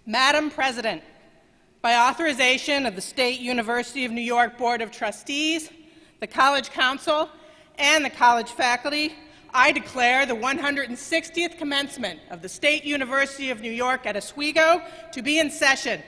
Madam President, by authorization of the State University of New York Board of Trustees, the College Council, and the college faculty, I declare the 160th commencement of the State University of New York at Oswego to be in session.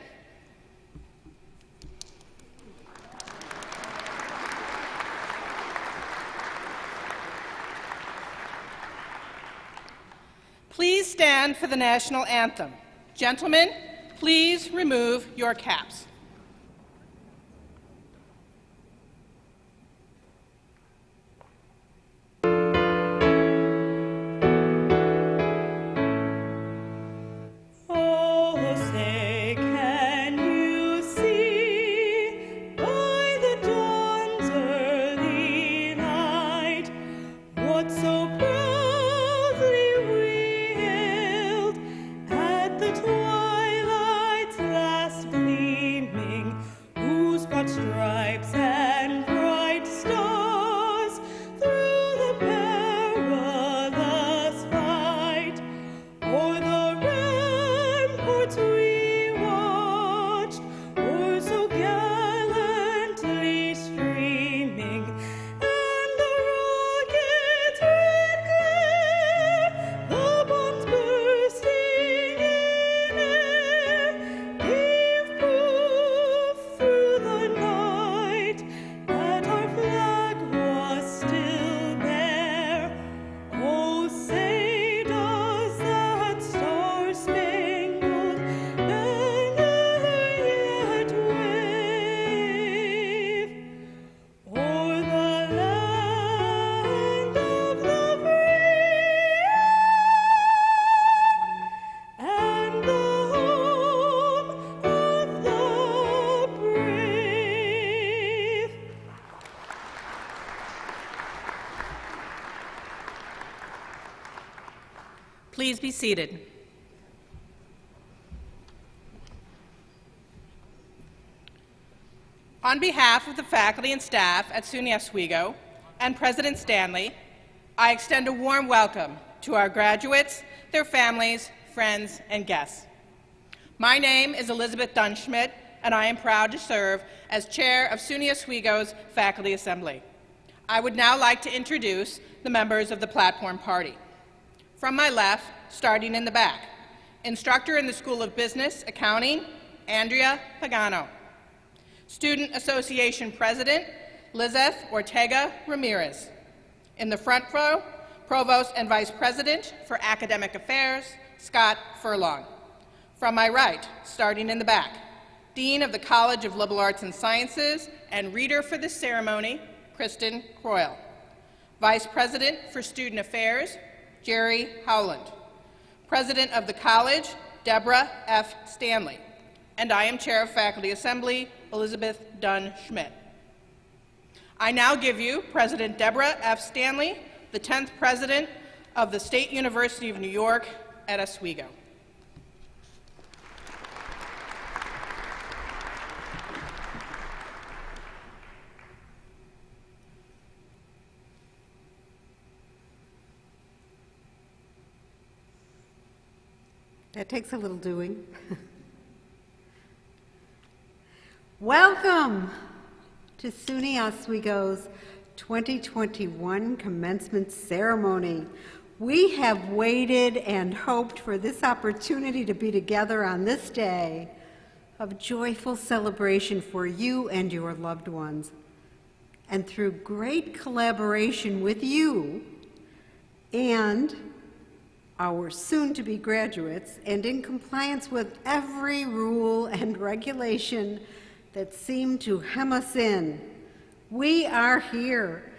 Please stand for the national anthem. Gentlemen, please remove your caps. Please be seated. On behalf of the faculty and staff at SUNY Oswego and President Stanley, I extend a warm welcome to our graduates, their families, friends, and guests. My name is Elizabeth Dunn-Schmidt, and I am proud to serve as chair of SUNY Oswego's Faculty Assembly. I would now like to introduce the members of the platform party. From my left, starting in the back, instructor in the School of Business, Accounting, Andrea Pagano. Student Association President, Lizeth Ortega Ramirez. In the front row, Provost and Vice President for Academic Affairs, Scott Furlong. From my right, starting in the back, Dean of the College of Liberal Arts and Sciences and Reader for this ceremony, Kristen Croyle. Vice President for Student Affairs, Jerry Howland. President of the college, Deborah F. Stanley. And I am Chair of Faculty Assembly, Elizabeth Dunn-Schmidt. I now give you President Deborah F. Stanley, the 10th President of the State University of New York at Oswego. That takes a little doing. Welcome to SUNY Oswego's 2021 commencement ceremony. We have waited and hoped for this opportunity to be together on this day of joyful celebration for you and your loved ones. And through great collaboration with you and our soon-to-be graduates, and in compliance with every rule and regulation that seem to hem us in, we are here.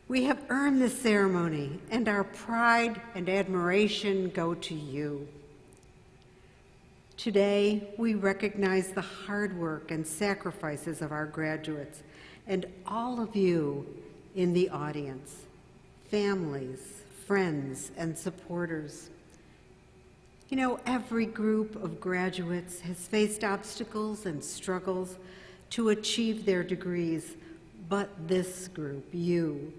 We have earned this ceremony, and our pride and admiration go to you. Today, we recognize the hard work and sacrifices of our graduates and all of you in the audience, families, friends, and supporters. You know, every group of graduates has faced obstacles and struggles to achieve their degrees, but this group, you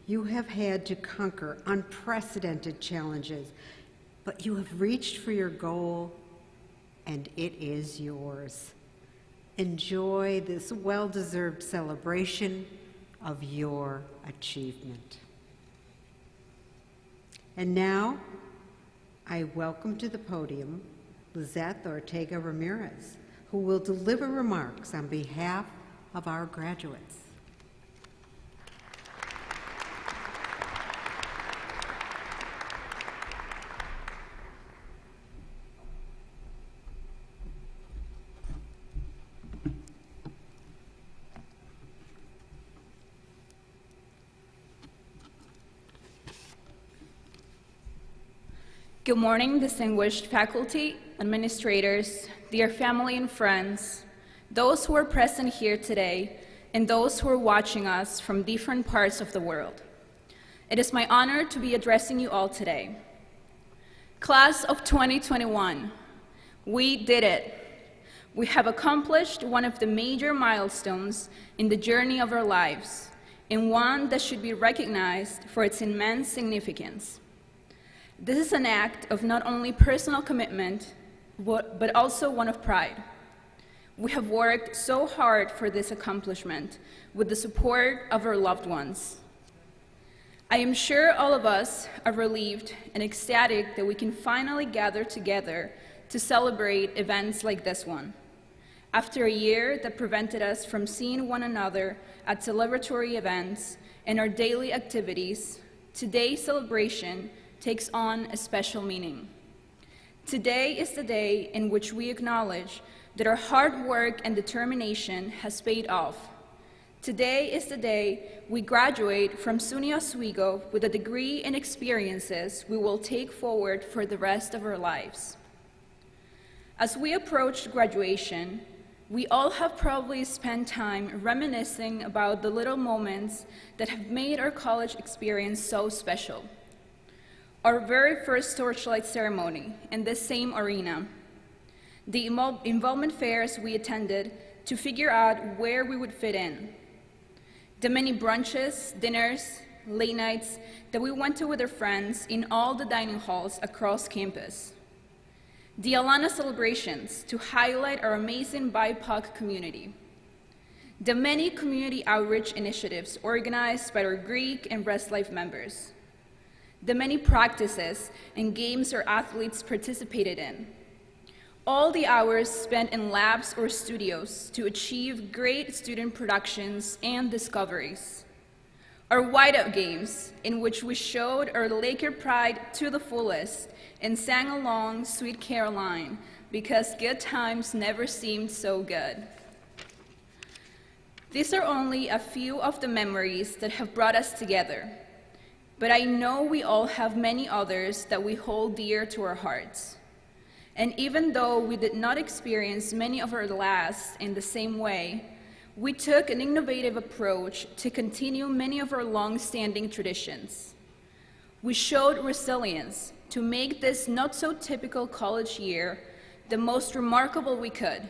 have had to conquer unprecedented challenges, but you have reached for your goal and it is yours. Enjoy this well-deserved celebration of your achievement. And now, I welcome to the podium Lizeth Ortega Ramirez, who will deliver remarks on behalf of our graduates. Good morning, distinguished faculty, administrators, dear family and friends, those who are present here today, and those who are watching us from different parts of the world. It is my honor to be addressing you all today. Class of 2021, we did it. We have accomplished one of the major milestones in the journey of our lives, and one that should be recognized for its immense significance. This is an act of not only personal commitment, but also one of pride. We have worked so hard for this accomplishment with the support of our loved ones. I am sure all of us are relieved and ecstatic that we can finally gather together to celebrate events like this one. After a year that prevented us from seeing one another at celebratory events and our daily activities, today's celebration takes on a special meaning. Today is the day in which we acknowledge that our hard work and determination has paid off. Today is the day we graduate from SUNY Oswego with a degree and experiences we will take forward for the rest of our lives. As we approach graduation, we all have probably spent time reminiscing about the little moments that have made our college experience so special. Our very first Torchlight ceremony in this same arena, the involvement fairs we attended to figure out where we would fit in, the many brunches, dinners, late nights that we went to with our friends in all the dining halls across campus, the Alana celebrations to highlight our amazing BIPOC community, the many community outreach initiatives organized by our Greek and Rest Life members, the many practices and games our athletes participated in, all the hours spent in labs or studios to achieve great student productions and discoveries, our whiteout games in which we showed our Laker pride to the fullest and sang along Sweet Caroline because good times never seemed so good. These are only a few of the memories that have brought us together. But I know we all have many others that we hold dear to our hearts. And even though we did not experience many of our last in the same way, we took an innovative approach to continue many of our long-standing traditions. We showed resilience to make this not-so-typical college year the most remarkable we could.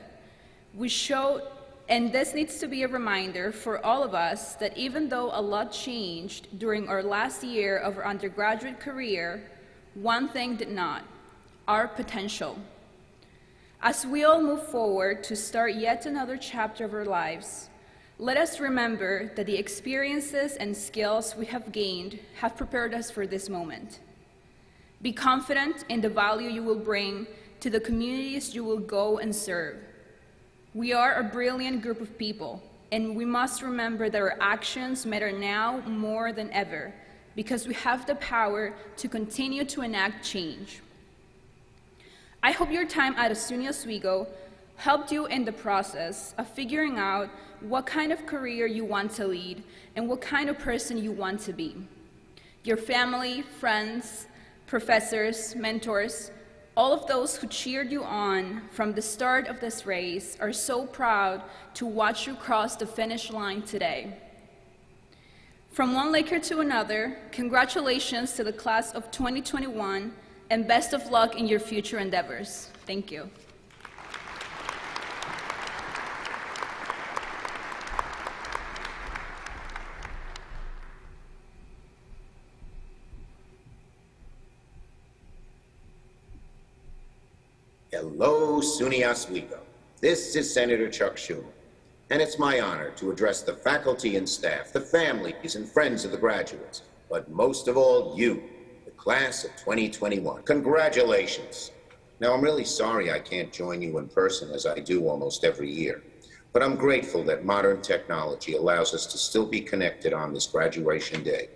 And this needs to be a reminder for all of us that even though a lot changed during our last year of our undergraduate career, one thing did not: our potential. As we all move forward to start yet another chapter of our lives, let us remember that the experiences and skills we have gained have prepared us for this moment. Be confident in the value you will bring to the communities you will go and serve. We are a brilliant group of people, and we must remember that our actions matter now more than ever, because we have the power to continue to enact change. I hope your time at SUNY Oswego helped you in the process of figuring out what kind of career you want to lead and what kind of person you want to be. Your family, friends, professors, mentors, all of those who cheered you on from the start of this race are so proud to watch you cross the finish line today. From one Laker to another, congratulations to the class of 2021, and best of luck in your future endeavors. Thank you. Hello, SUNY Oswego. This is Senator Chuck Schumer, and it's my honor to address the faculty and staff, the families and friends of the graduates, but most of all, you, the class of 2021. Congratulations. Now, I'm really sorry I can't join you in person as I do almost every year, but I'm grateful that modern technology allows us to still be connected on this graduation day.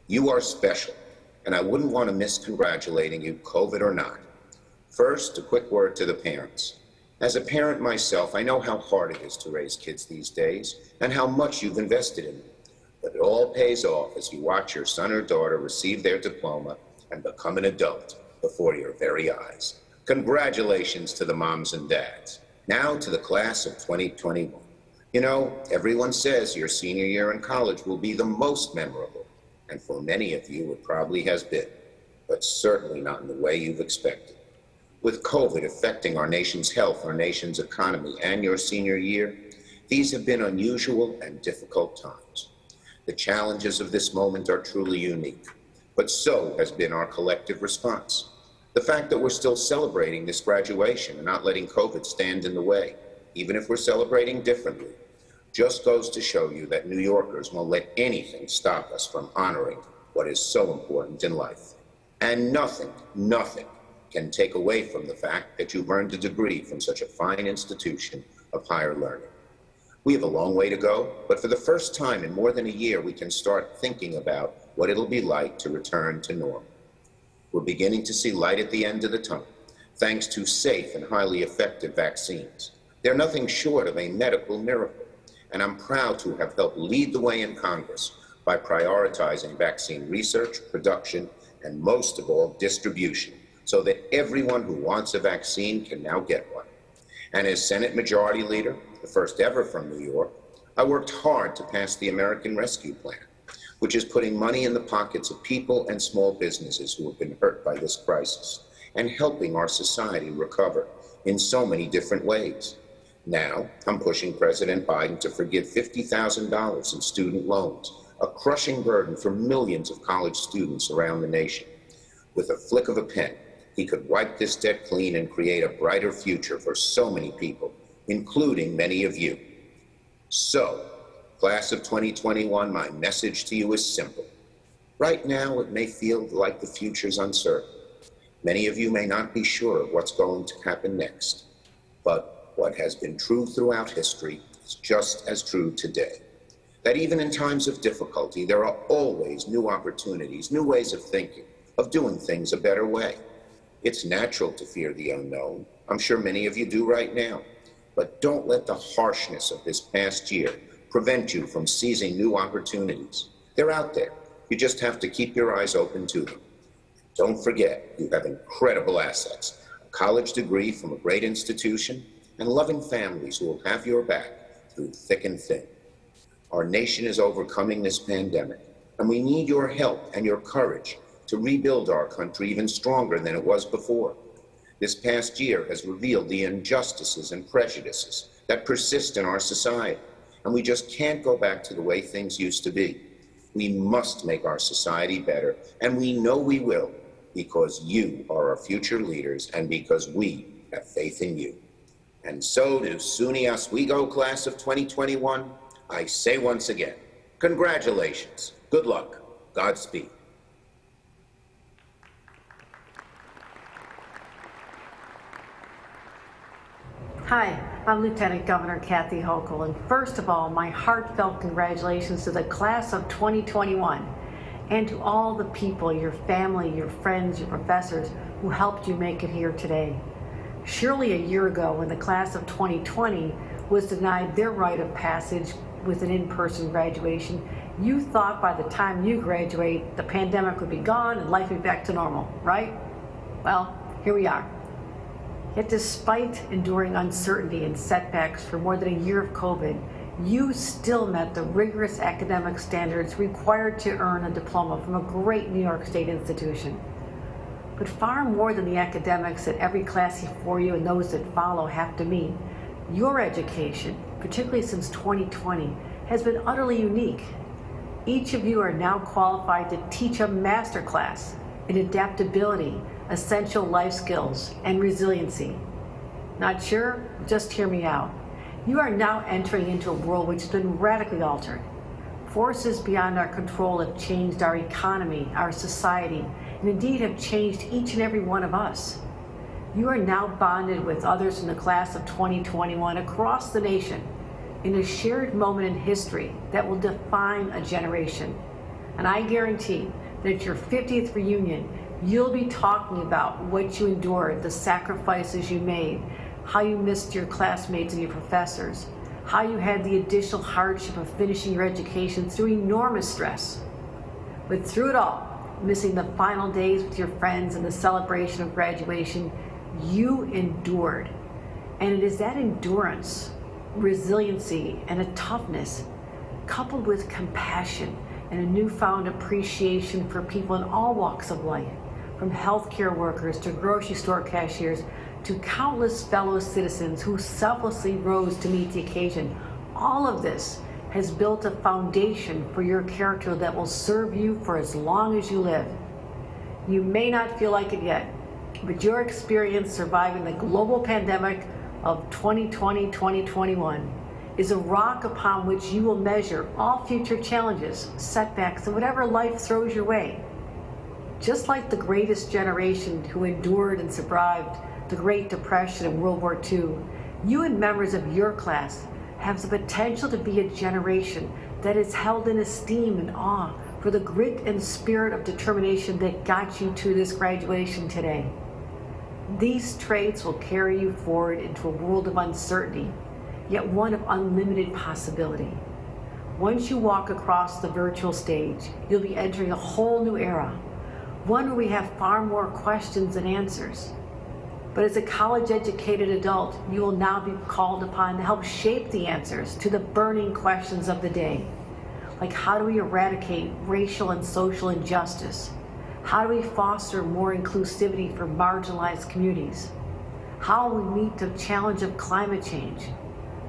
You are special, and I wouldn't want to miss congratulating you, COVID or not. First, a quick word to the parents. As a parent myself, I know how hard it is to raise kids these days and how much you've invested in them. But it all pays off as you watch your son or daughter receive their diploma and become an adult before your very eyes. Congratulations to the moms and dads. Now to the class of 2021. You know, everyone says your senior year in college will be the most memorable, and for many of you it probably has been, but certainly not in the way you've expected. With COVID affecting our nation's health, our nation's economy, and your senior year, these have been unusual and difficult times. The challenges of this moment are truly unique, but so has been our collective response. The fact that we're still celebrating this graduation and not letting COVID stand in the way, even if we're celebrating differently, just goes to show you that New Yorkers won't let anything stop us from honoring what is so important in life. And nothing can take away from the fact that you've earned a degree from such a fine institution of higher learning. We have a long way to go, but for the first time in more than a year, we can start thinking about what it'll be like to return to normal. We're beginning to see light at the end of the tunnel, thanks to safe and highly effective vaccines. They're nothing short of a medical miracle, and I'm proud to have helped lead the way in Congress by prioritizing vaccine research, production, and most of all, distribution, so that everyone who wants a vaccine can now get one. And as Senate Majority Leader, the first ever from New York, I worked hard to pass the American Rescue Plan, which is putting money in the pockets of people and small businesses who have been hurt by this crisis and helping our society recover in so many different ways. Now, I'm pushing President Biden to forgive $50,000 in student loans, a crushing burden for millions of college students around the nation. With a flick of a pen, he could wipe this debt clean and create a brighter future for so many people, including many of you. So, class of 2021, my message to you is simple. Right now, it may feel like the future's uncertain. Many of you may not be sure of what's going to happen next. But what has been true throughout history is just as true today. That even in times of difficulty, there are always new opportunities, new ways of thinking, of doing things a better way. It's natural to fear the unknown. I'm sure many of you do right now. But don't let the harshness of this past year prevent you from seizing new opportunities. They're out there. You just have to keep your eyes open to them. Don't forget, you have incredible assets, a college degree from a great institution, and loving families who will have your back through thick and thin. Our nation is overcoming this pandemic, and we need your help and your courage to rebuild our country even stronger than it was before. This past year has revealed the injustices and prejudices that persist in our society, and we just can't go back to the way things used to be. We must make our society better, and we know we will, because you are our future leaders and because we have faith in you. And so to SUNY Oswego class of 2021, I say once again, congratulations, good luck, Godspeed. Hi, I'm Lieutenant Governor Kathy Hochul, and first of all, my heartfelt congratulations to the class of 2021 and to all the people, your family, your friends, your professors who helped you make it here today. Surely a year ago, when the class of 2020 was denied their rite of passage with an in-person graduation, you thought by the time you graduate, the pandemic would be gone and life would be back to normal, right? Well, here we are. Yet despite enduring uncertainty and setbacks for more than a year of COVID, you still met the rigorous academic standards required to earn a diploma from a great New York State institution. But far more than the academics that every class before you and those that follow have to meet, your education, particularly since 2020, has been utterly unique. Each of you are now qualified to teach a masterclass in adaptability, essential life skills, and resiliency. Not sure? Just hear me out. You are now entering into a world which has been radically altered. Forces beyond our control have changed our economy, our society, and indeed have changed each and every one of us. You are now bonded with others in the class of 2021 across the nation in a shared moment in history that will define a generation. And I guarantee that at your 50th reunion, you'll be talking about what you endured, the sacrifices you made, how you missed your classmates and your professors, how you had the additional hardship of finishing your education through enormous stress. But through it all, missing the final days with your friends and the celebration of graduation, you endured. And it is that endurance, resiliency, and a toughness, coupled with compassion and a newfound appreciation for people in all walks of life, from healthcare workers to grocery store cashiers to countless fellow citizens who selflessly rose to meet the occasion. All of this has built a foundation for your character that will serve you for as long as you live. You may not feel like it yet, but your experience surviving the global pandemic of 2020-2021 is a rock upon which you will measure all future challenges, setbacks, and whatever life throws your way. Just like the greatest generation who endured and survived the Great Depression and World War II, you and members of your class have the potential to be a generation that is held in esteem and awe for the grit and spirit of determination that got you to this graduation today. These traits will carry you forward into a world of uncertainty, yet one of unlimited possibility. Once you walk across the virtual stage, you'll be entering a whole new era, one where we have far more questions than answers. But as a college-educated adult, you will now be called upon to help shape the answers to the burning questions of the day. Like, how do we eradicate racial and social injustice? How do we foster more inclusivity for marginalized communities? How will we meet the challenge of climate change?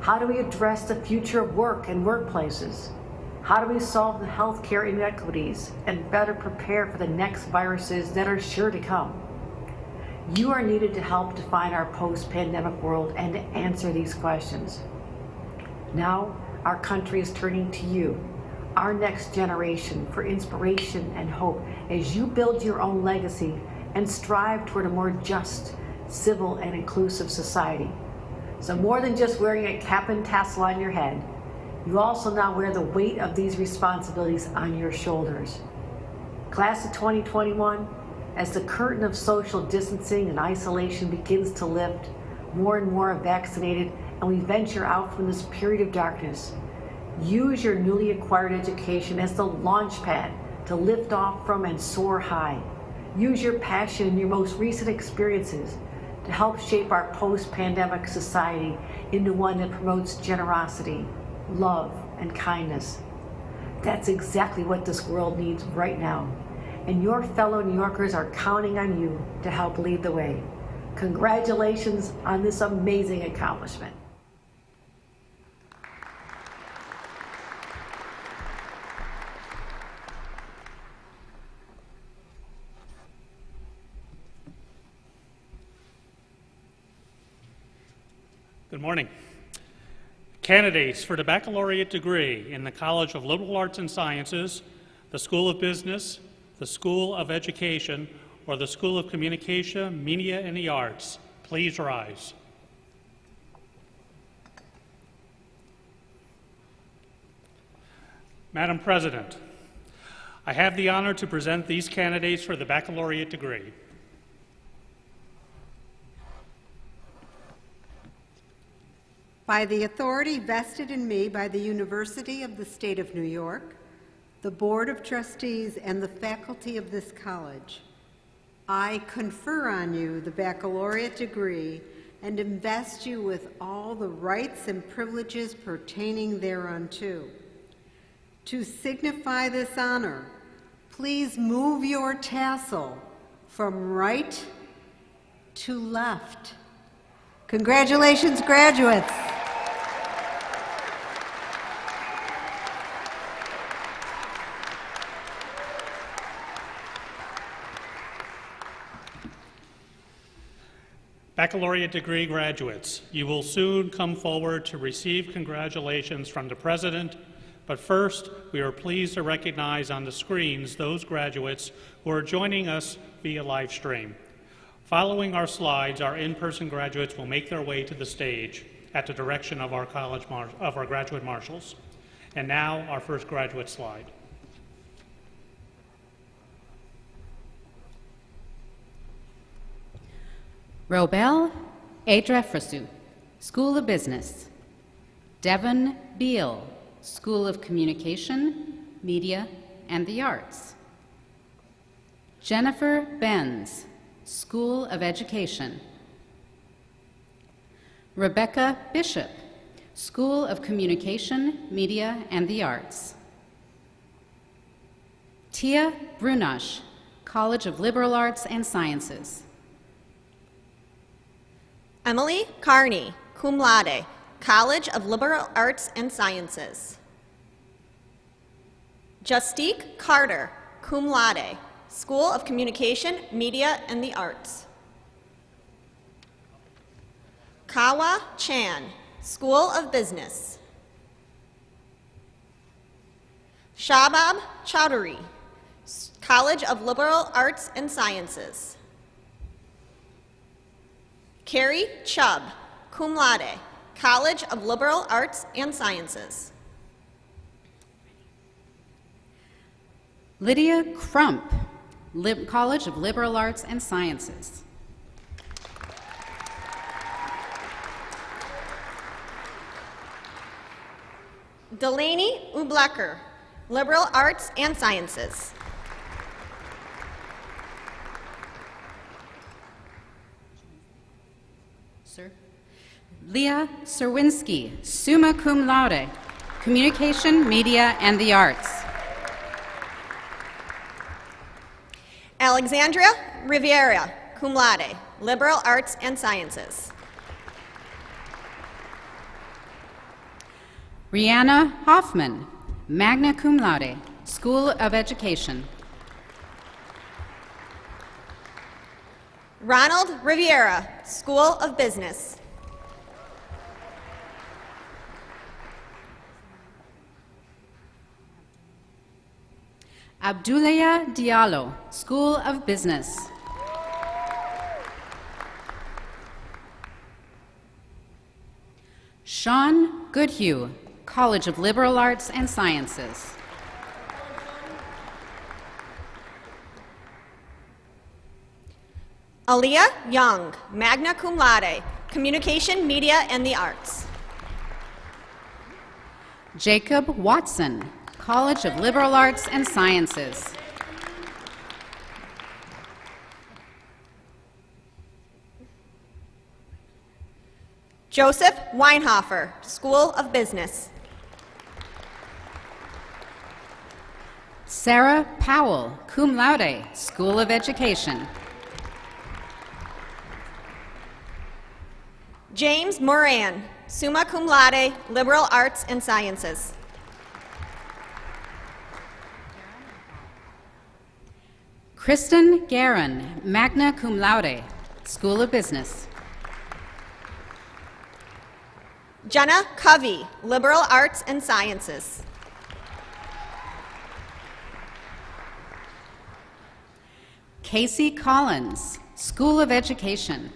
How do we address the future of work and workplaces? How do we solve the healthcare inequities and better prepare for the next viruses that are sure to come? You are needed to help define our post-pandemic world and to answer these questions. Now, our country is turning to you, our next generation, for inspiration and hope as you build your own legacy and strive toward a more just, civil, and inclusive society. So more than just wearing a cap and tassel on your head, you also now wear the weight of these responsibilities on your shoulders. Class of 2021, as the curtain of social distancing and isolation begins to lift, more and more are vaccinated, and we venture out from this period of darkness. Use your newly acquired education as the launch pad to lift off from and soar high. Use your passion and your most recent experiences to help shape our post-pandemic society into one that promotes generosity, love, and kindness. That's exactly what this world needs right now. And your fellow New Yorkers are counting on you to help lead the way. Congratulations on this amazing accomplishment. Good morning. Candidates for the baccalaureate degree in the College of Liberal Arts and Sciences, the School of Business, the School of Education, or the School of Communication, Media, and the Arts, please rise. Madam President, I have the honor to present these candidates for the baccalaureate degree. By the authority vested in me by the University of the State of New York, the Board of Trustees, and the faculty of this college, I confer on you the baccalaureate degree and invest you with all the rights and privileges pertaining thereunto. To signify this honor, please move your tassel from right to left. Congratulations, graduates. Baccalaureate degree graduates, you will soon come forward to receive congratulations from the President, but first, we are pleased to recognize on the screens those graduates who are joining us via live stream. Following our slides, our in-person graduates will make their way to the stage at the direction of our graduate marshals. And now, our first graduate slide. Robel Edrefrasu, School of Business. Devon Beal, School of Communication, Media, and the Arts. Jennifer Benz, School of Education. Rebecca Bishop, School of Communication, Media, and the Arts. Tia Brunash, College of Liberal Arts and Sciences. Emily Carney, cum laude, College of Liberal Arts and Sciences. Justique Carter, cum laude, School of Communication, Media, and the Arts. Kawa Chan, School of Business. Shabab Chowdhury, College of Liberal Arts and Sciences. Carrie Chubb, cum laude, College of Liberal Arts and Sciences. Lydia Crump, College of Liberal Arts and Sciences. Delaney Ublecker, Liberal Arts and Sciences. Sir? Leah Serwinski, summa cum laude, Communication, Media, and the Arts. Alexandria Riviera, cum laude, Liberal Arts and Sciences. Rihanna Hoffman, magna cum laude, School of Education. Ronald Riviera, School of Business. Abdoulaye Diallo, School of Business. Sean Goodhue, College of Liberal Arts and Sciences. Aaliyah Young, magna cum laude, Communication, Media, and the Arts. Jacob Watson, College of Liberal Arts and Sciences. Joseph Weinhofer, School of Business. Sarah Powell, cum laude, School of Education. James Moran, summa cum laude, Liberal Arts and Sciences. Kristen Guerin, magna cum laude, School of Business. Jenna Covey, Liberal Arts and Sciences. Casey Collins, School of Education.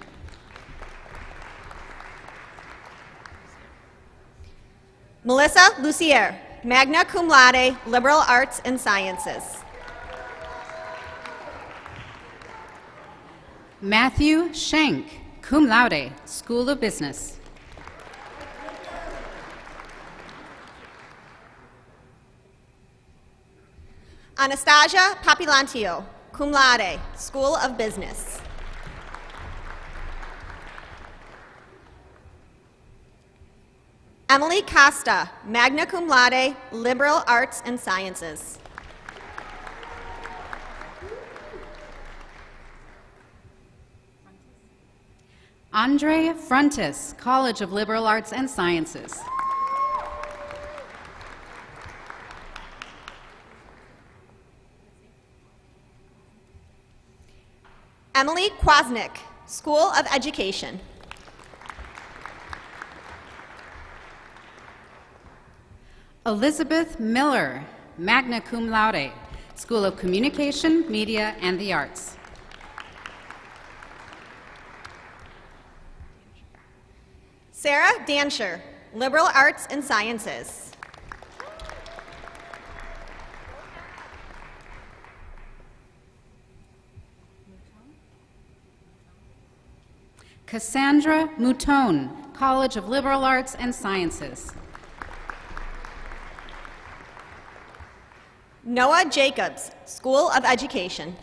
Melissa Lucier, magna cum laude, Liberal Arts and Sciences. Matthew Schenk, cum laude, School of Business. Anastasia Papilantio, cum laude, School of Business. Emily Costa, magna cum laude, Liberal Arts and Sciences. Andre Frontis, College of Liberal Arts and Sciences. Emily Kwasnick, School of Education. Elizabeth Miller, magna cum laude, School of Communication, Media, and the Arts. Sarah Dansher, Liberal Arts and Sciences. Cassandra Mouton, College of Liberal Arts and Sciences. Noah Jacobs, School of Education.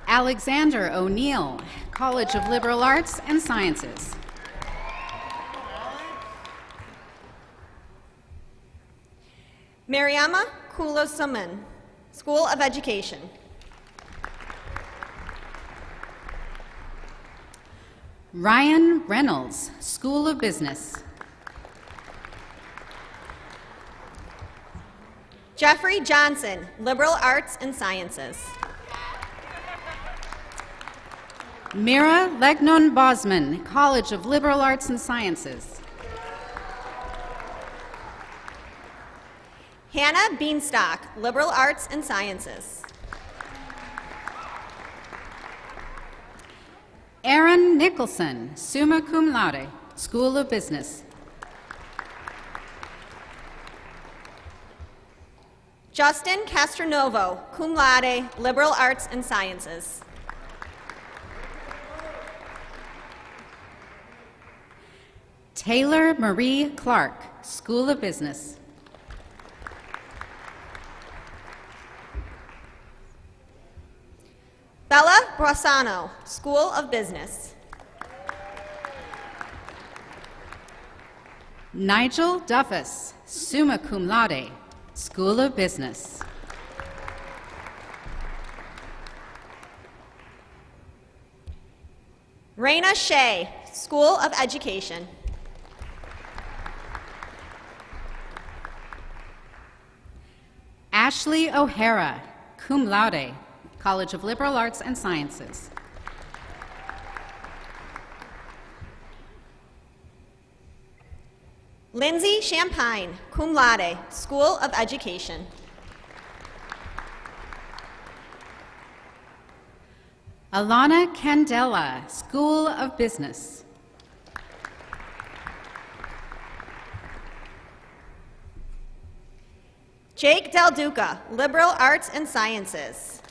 Alexander O'Neill, College of Liberal Arts and Sciences. Mariama Kulosaman, School of Education. Ryan Reynolds, School of Business. Jeffrey Johnson, Liberal Arts and Sciences. Mira Legnon Bosman, College of Liberal Arts and Sciences. Hannah Beanstalk, Liberal Arts and Sciences. Aaron Nicholson, summa cum laude, School of Business. Justin Castronovo, cum laude, Liberal Arts and Sciences. Taylor Marie Clark, School of Business. Bella Brasano, School of Business. Nigel Duffus, summa cum laude, School of Business. Raina Shea, School of Education. Ashley O'Hara, cum laude, College of Liberal Arts and Sciences. Lindsay Champagne, cum laude, School of Education. Alana Candela, School of Business. Jake Del Duca, Liberal Arts and Sciences.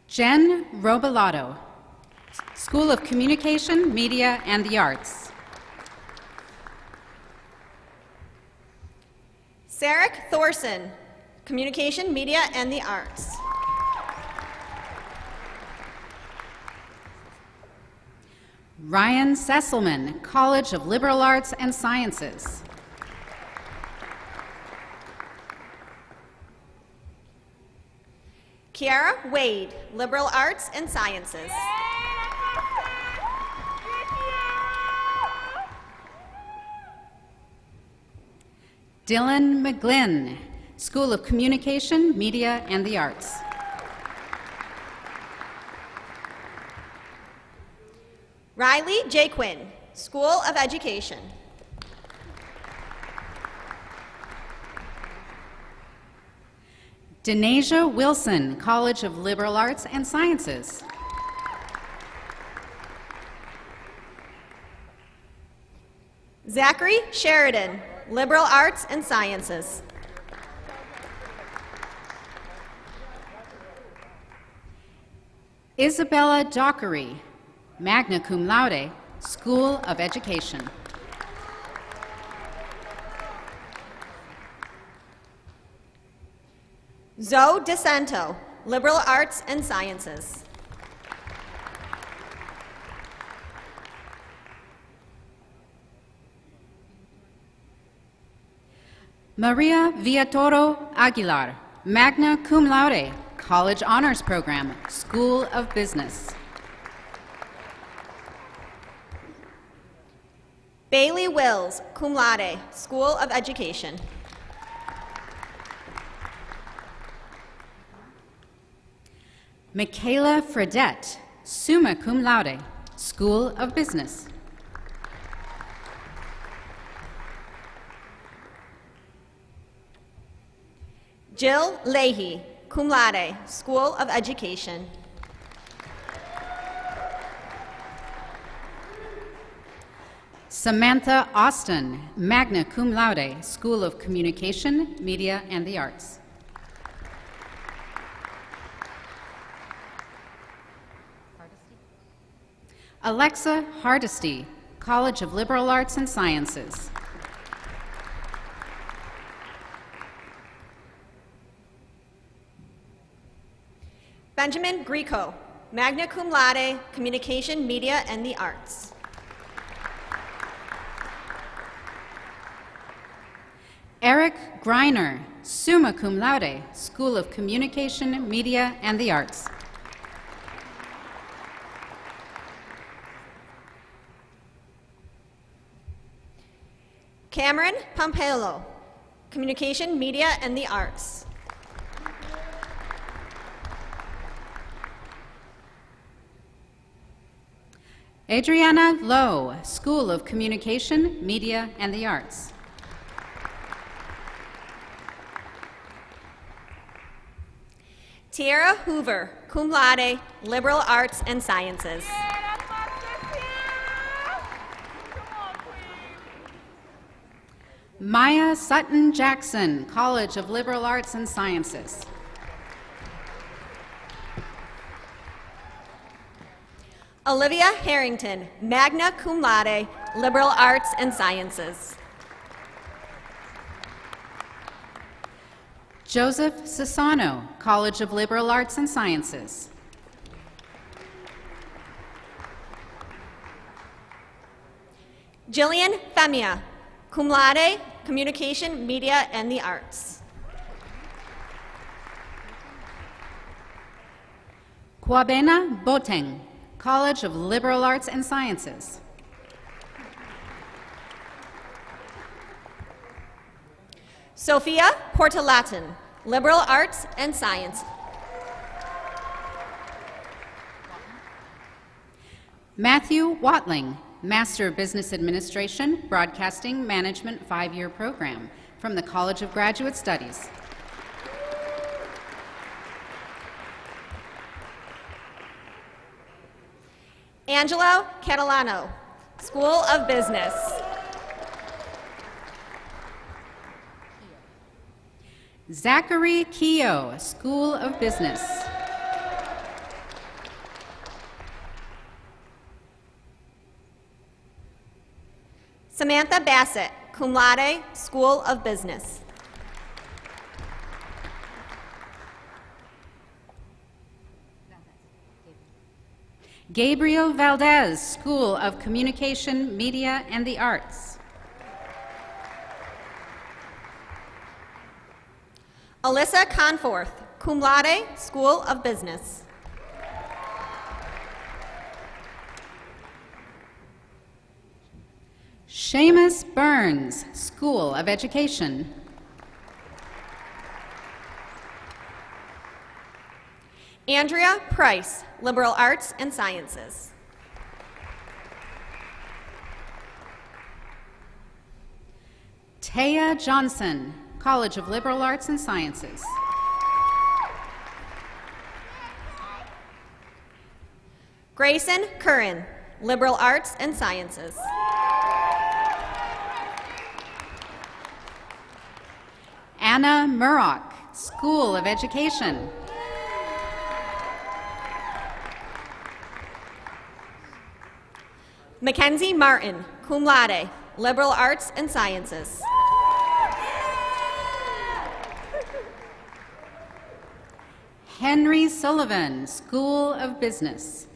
Jen Robalato, School of Communication, Media, and the Arts. Sarek Thorson, Communication, Media, and the Arts. Ryan Sesselman, College of Liberal Arts and Sciences. Kiara Wade, Liberal Arts and Sciences. Dylan McGlynn, School of Communication, Media, and the Arts. Riley Jaquin, School of Education. Denasia Wilson, College of Liberal Arts and Sciences. Zachary Sheridan, Liberal Arts and Sciences. Isabella Dockery, magna cum laude, School of Education. Zoe DeSanto, Liberal Arts and Sciences. Maria Villatoro Aguilar, magna cum laude, College Honors Program, School of Business. Bailey Wills, cum laude, School of Education. Michaela Fredette, summa cum laude, School of Business. Jill Leahy, cum laude, School of Education. Samantha Austin, magna cum laude, School of Communication, Media, and the Arts. Alexa Hardesty, College of Liberal Arts and Sciences. Benjamin Greco, magna cum laude, Communication, Media, and the Arts. Eric Greiner, summa cum laude, School of Communication, Media, and the Arts. Cameron Pompelo, Communication, Media, and the Arts. Adriana Lowe, School of Communication, Media, and the Arts. Tiara Hoover, cum laude, Liberal Arts and Sciences. Maya Sutton Jackson, College of Liberal Arts and Sciences. Olivia Harrington, magna cum laude, Liberal Arts and Sciences. Joseph Sassano, College of Liberal Arts and Sciences. Jillian Femia, cum laude, Communication, Media, and the Arts. Kwabena Boteng, College of Liberal Arts and Sciences. Sophia Portalatin, Liberal Arts and Science. Matthew Watling, Master of Business Administration, Broadcasting Management 5-year program from the College of Graduate Studies. Angelo Catalano, School of Business. Zachary Keogh, School of Business. Samantha Bassett, cum laude, School of Business. Gabriel Valdez, School of Communication, Media, and the Arts. Alyssa Conforth, cum laude, School of Business. Seamus Burns, School of Education. Andrea Price, Liberal Arts and Sciences. Taya Johnson, College of Liberal Arts and Sciences. Grayson Curran, Liberal Arts and Sciences. Anna Murrock, School of Education. Mackenzie Martin, cum laude, Liberal Arts and Sciences. Henry Sullivan, School of Business.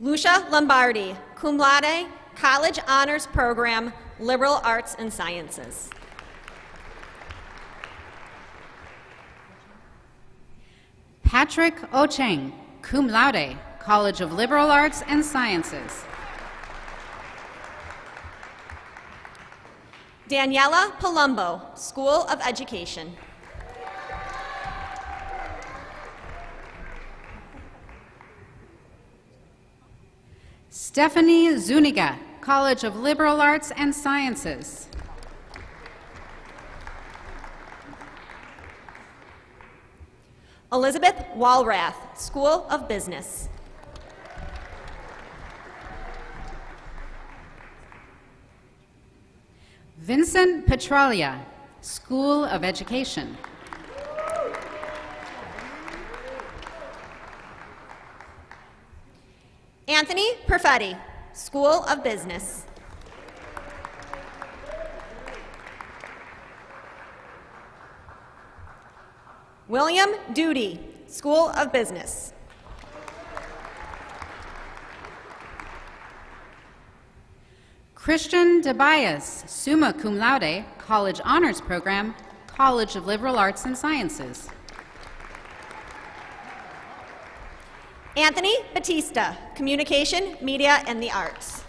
Lucia Lombardi, cum laude, College Honors Program, Liberal Arts and Sciences. Patrick Ocheng, cum laude, College of Liberal Arts and Sciences. Daniela Palumbo, School of Education. Stephanie Zuniga, College of Liberal Arts and Sciences. Elizabeth Walrath, School of Business. Vincent Petralia, School of Education. Anthony Perfetti, School of Business. William Duty, School of Business. Christian DeBias, summa cum laude, College Honors Program, College of Liberal Arts and Sciences. Anthony Batista, Communication, Media, and the Arts.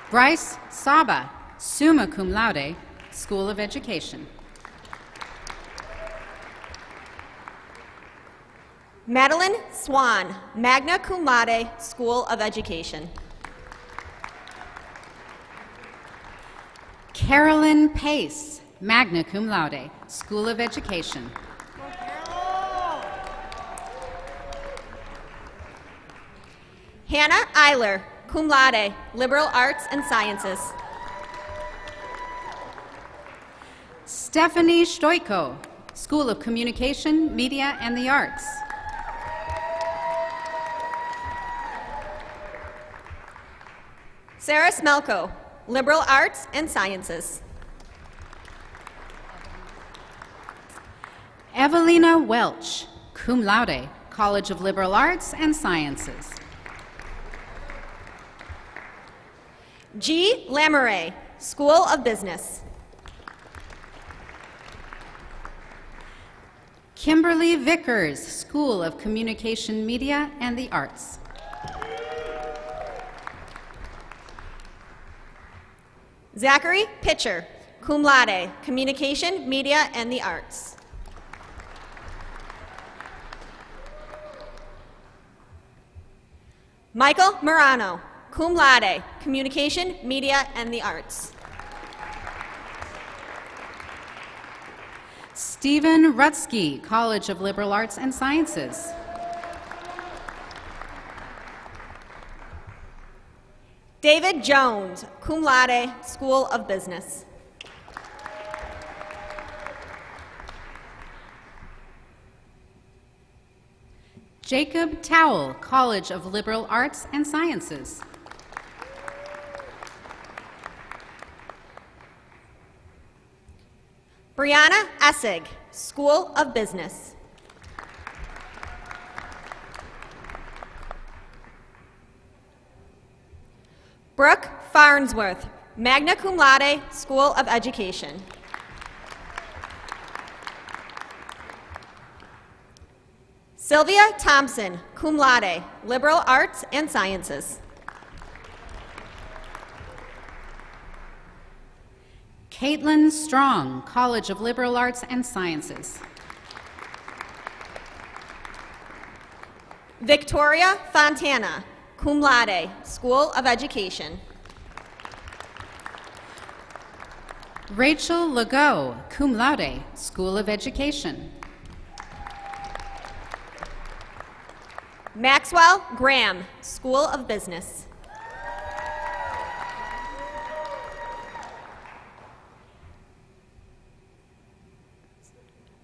Bryce Saba, summa cum laude, School of Education. Madeline Swan, magna cum laude, School of Education. Carolyn Pace, magna cum laude, School of Education. Hannah Eiler, cum laude, Liberal Arts and Sciences. Stephanie Stoiko, School of Communication, Media, and the Arts. Sarah Smelko, Liberal Arts and Sciences. Evelina Welch, cum laude, College of Liberal Arts and Sciences. G. Lamoureux, School of Business. Kimberly Vickers, School of Communication, Media, and the Arts. Zachary Pitcher, cum laude, Communication, Media, and the Arts. Michael Morano, cum laude, Communication, Media, and the Arts. Stephen Rutsky, College of Liberal Arts and Sciences. David Jones, cum laude, School of Business. Jacob Towell, College of Liberal Arts and Sciences. Brianna Essig, School of Business. Brooke Farnsworth, magna cum laude, School of Education. Sylvia Thompson, cum laude, Liberal Arts and Sciences. Caitlin Strong, College of Liberal Arts and Sciences. Victoria Fontana, cum laude, School of Education. Rachel Legault, cum laude, School of Education. Maxwell Graham, School of Business.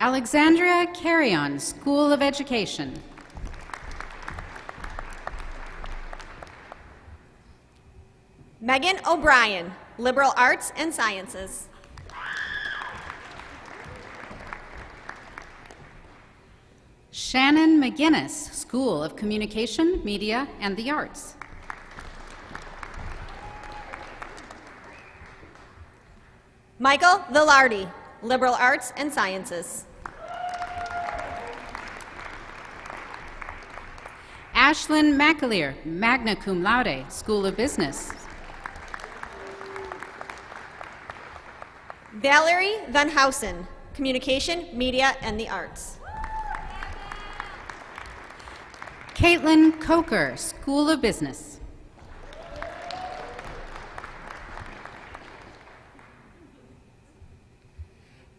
Alexandria Carrion, School of Education. Megan O'Brien, Liberal Arts and Sciences. Shannon McGinnis, School of Communication, Media, and the Arts. Michael Villardi, Liberal Arts and Sciences. Ashlyn McAleer, magna cum laude, School of Business. Valerie Van Housen, Communication, Media, and the Arts. Caitlin Coker, School of Business.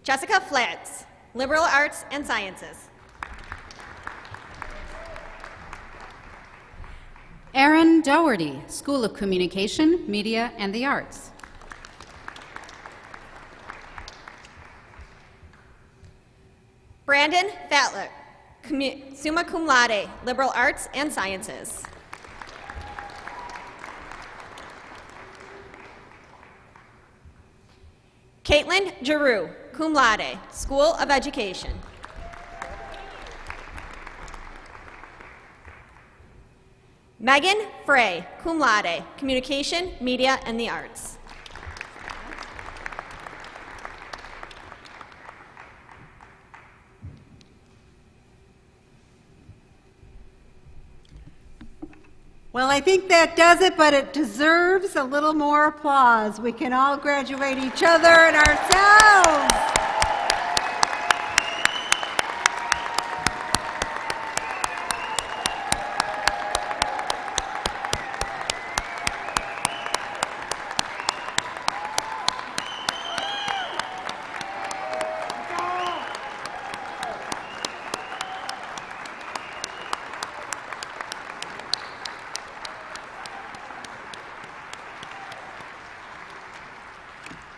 Jessica Flatz, Liberal Arts and Sciences. Erin Doherty, School of Communication, Media, and the Arts. Brandon Fatler, summa cum laude, Liberal Arts and Sciences. Caitlin Giroux, cum laude, School of Education. Megan Frey, cum laude, Communication, Media, and the Arts. Well, I think that does it, but it deserves a little more applause. We can all graduate each other and ourselves.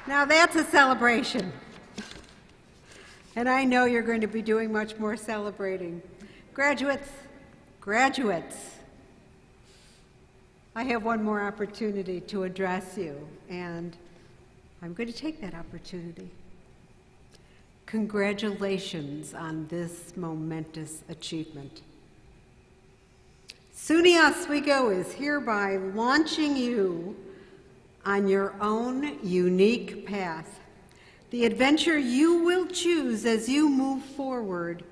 Now that's a celebration. And I know you're going to be doing much more celebrating. Graduates, I have one more opportunity to address you, and I'm going to take that opportunity. Congratulations on this momentous achievement. SUNY Oswego is hereby launching you on your own unique path, the adventure you will choose as you move forward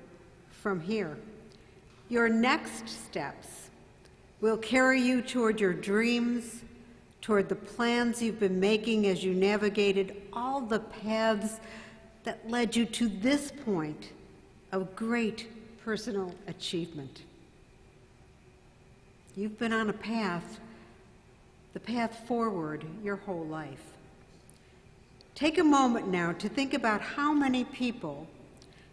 from here. Your next steps will carry you toward your dreams, toward the plans you've been making as you navigated all the paths that led you to this point of great personal achievement. You've been on a path, the path forward, your whole life. Take a moment now to think about how many people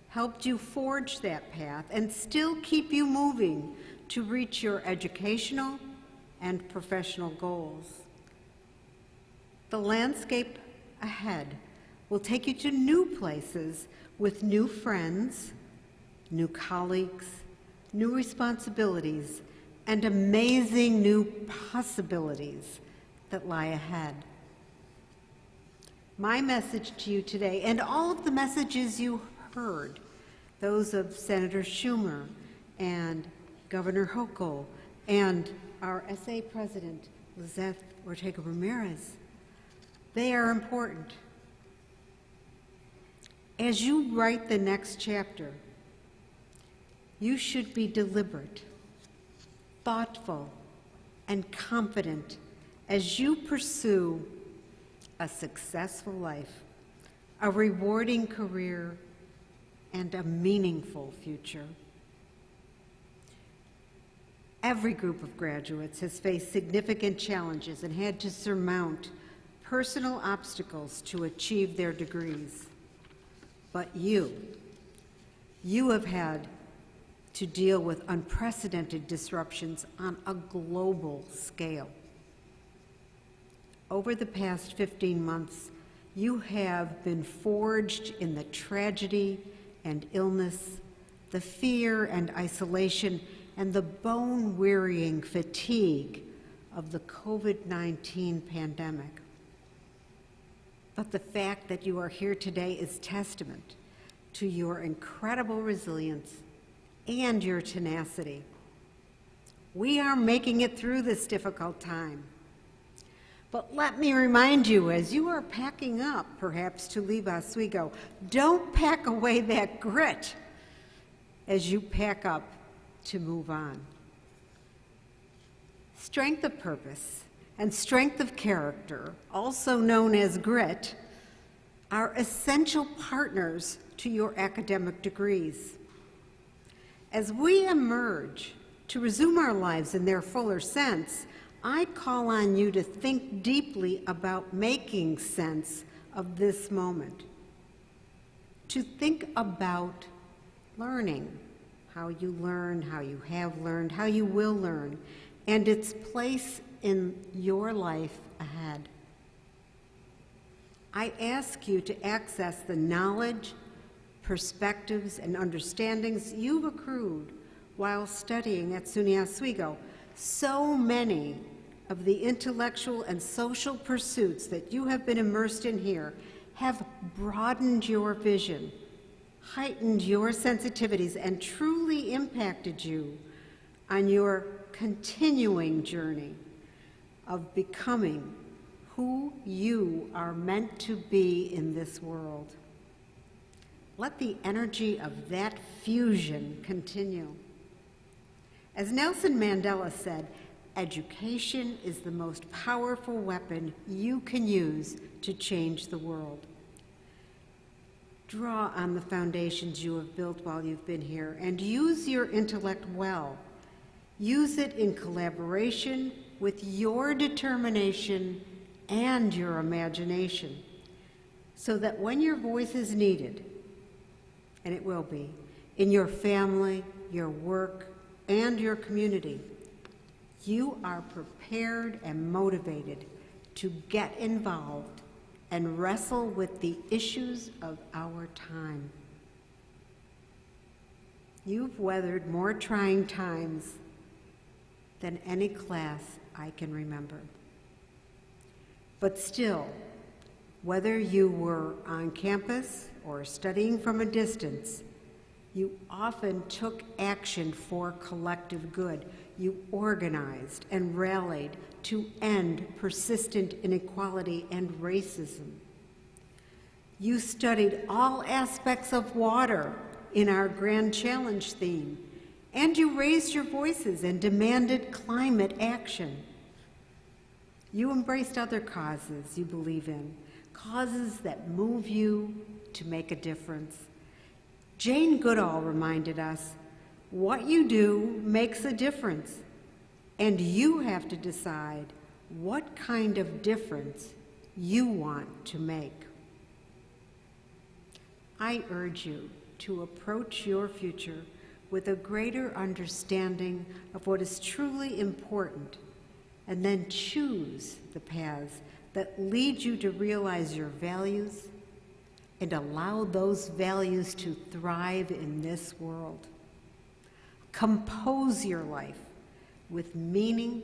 helped you forge that path and still keep you moving to reach your educational and professional goals. The landscape ahead will take you to new places with new friends, new colleagues, new responsibilities, and amazing new possibilities that lie ahead. My message to you today, and all of the messages you heard, those of Senator Schumer and Governor Hochul and our SA President, Lizeth Ortega-Ramirez, they are important. As you write the next chapter, you should be deliberate, thoughtful, and confident as you pursue a successful life, a rewarding career, and a meaningful future. Every group of graduates has faced significant challenges and had to surmount personal obstacles to achieve their degrees. But you have had to deal with unprecedented disruptions on a global scale. Over the past 15 months, you have been forged in the tragedy and illness, the fear and isolation, and the bone-wearying fatigue of the COVID-19 pandemic. But the fact that you are here today is testament to your incredible resilience and your tenacity. We are making it through this difficult time. But let me remind you, as you are packing up, perhaps to leave Oswego, don't pack away that grit as you pack up to move on. Strength of purpose and strength of character, also known as grit, are essential partners to your academic degrees. As we emerge to resume our lives in their fuller sense, I call on you to think deeply about making sense of this moment. To think about learning, how you learn, how you have learned, how you will learn, and its place in your life ahead. I ask you to access the knowledge, perspectives, and understandings you've accrued while studying at SUNY Oswego. So many of the intellectual and social pursuits that you have been immersed in here have broadened your vision, heightened your sensitivities, and truly impacted you on your continuing journey of becoming who you are meant to be in this world. Let the energy of that fusion continue. As Nelson Mandela said, education is the most powerful weapon you can use to change the world. Draw on the foundations you have built while you've been here and use your intellect well. Use it in collaboration with your determination and your imagination, so that when your voice is needed, and it will be, in your family, your work, and your community, you are prepared and motivated to get involved and wrestle with the issues of our time. You've weathered more trying times than any class I can remember. But still, whether you were on campus or studying from a distance, you often took action for collective good. You organized and rallied to end persistent inequality and racism. You studied all aspects of water in our Grand Challenge theme, and you raised your voices and demanded climate action. You embraced other causes you believe in, causes that move you to make a difference. Jane Goodall reminded us, what you do makes a difference, and you have to decide what kind of difference you want to make. I urge you to approach your future with a greater understanding of what is truly important, and then choose the paths that lead you to realize your values and allow those values to thrive in this world. Compose your life with meaning,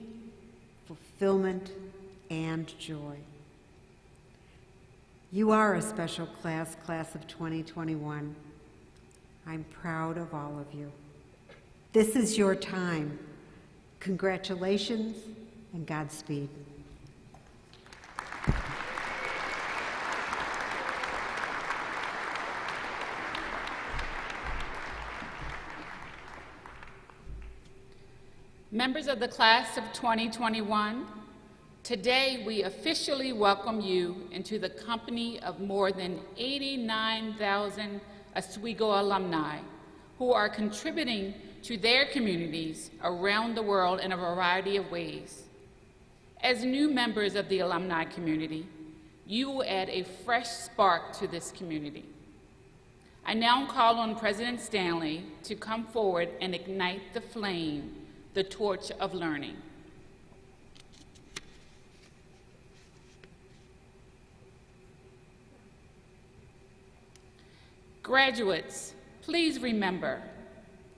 fulfillment, and joy. You are a special class of 2021. I'm proud of all of you. This is your time. Congratulations and Godspeed. Members of the class of 2021, today we officially welcome you into the company of more than 89,000 Oswego alumni who are contributing to their communities around the world in a variety of ways. As new members of the alumni community, you will add a fresh spark to this community. I now call on President Stanley to come forward and ignite the flame, the torch of learning. Graduates, please remember,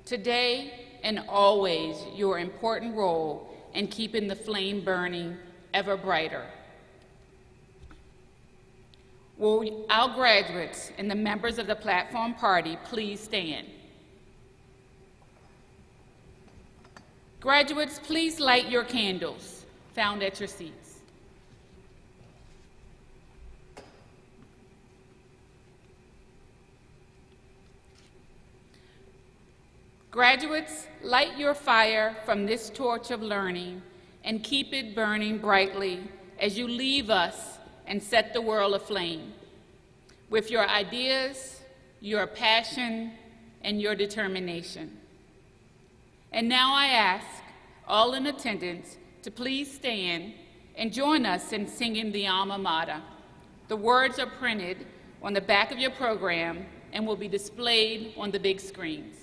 today and always, your important role in keeping the flame burning ever brighter. Will our graduates and the members of the platform party please stand? Graduates, please light your candles found at your seats. Graduates, light your fire from this torch of learning and keep it burning brightly as you leave us and set the world aflame with your ideas, your passion, and your determination. And now I ask all in attendance to please stand and join us in singing the alma mater. The words are printed on the back of your program and will be displayed on the big screens.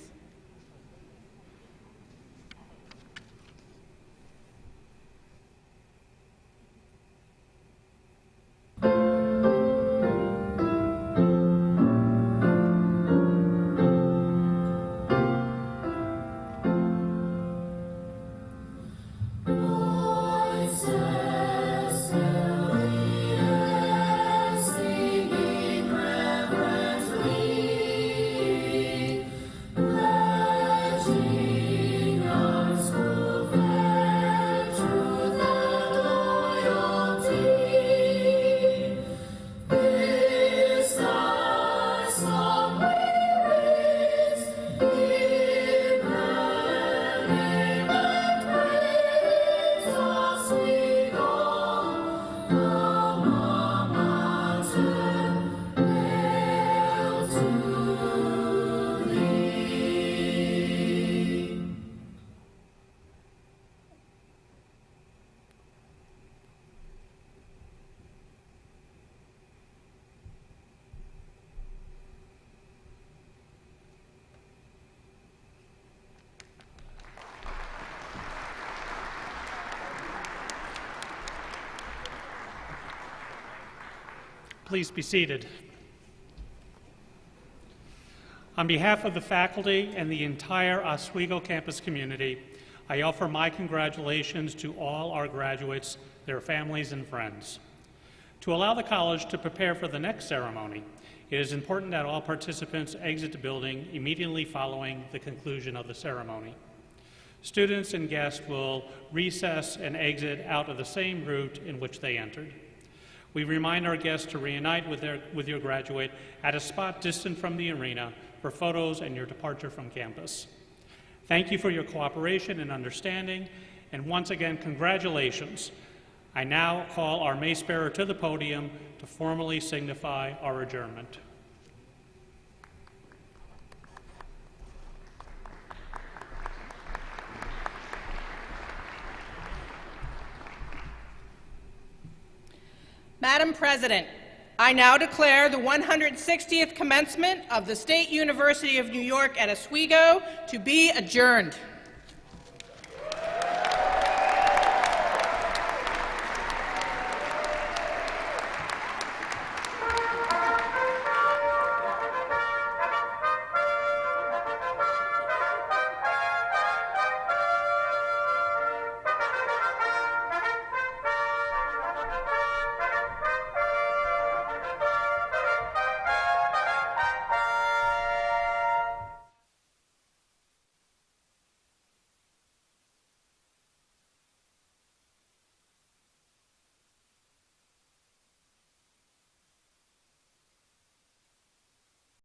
Please be seated. On behalf of the faculty and the entire Oswego campus community, I offer my congratulations to all our graduates, their families, and friends. To allow the college to prepare for the next ceremony, it is important that all participants exit the building immediately following the conclusion of the ceremony. Students and guests will recess and exit out of the same route in which they entered. We remind our guests to reunite with your graduate at a spot distant from the arena for photos and your departure from campus. Thank you for your cooperation and understanding, and once again, congratulations. I now call our mace bearer to the podium to formally signify our adjournment. Madam President, I now declare the 160th commencement of the State University of New York at Oswego to be adjourned.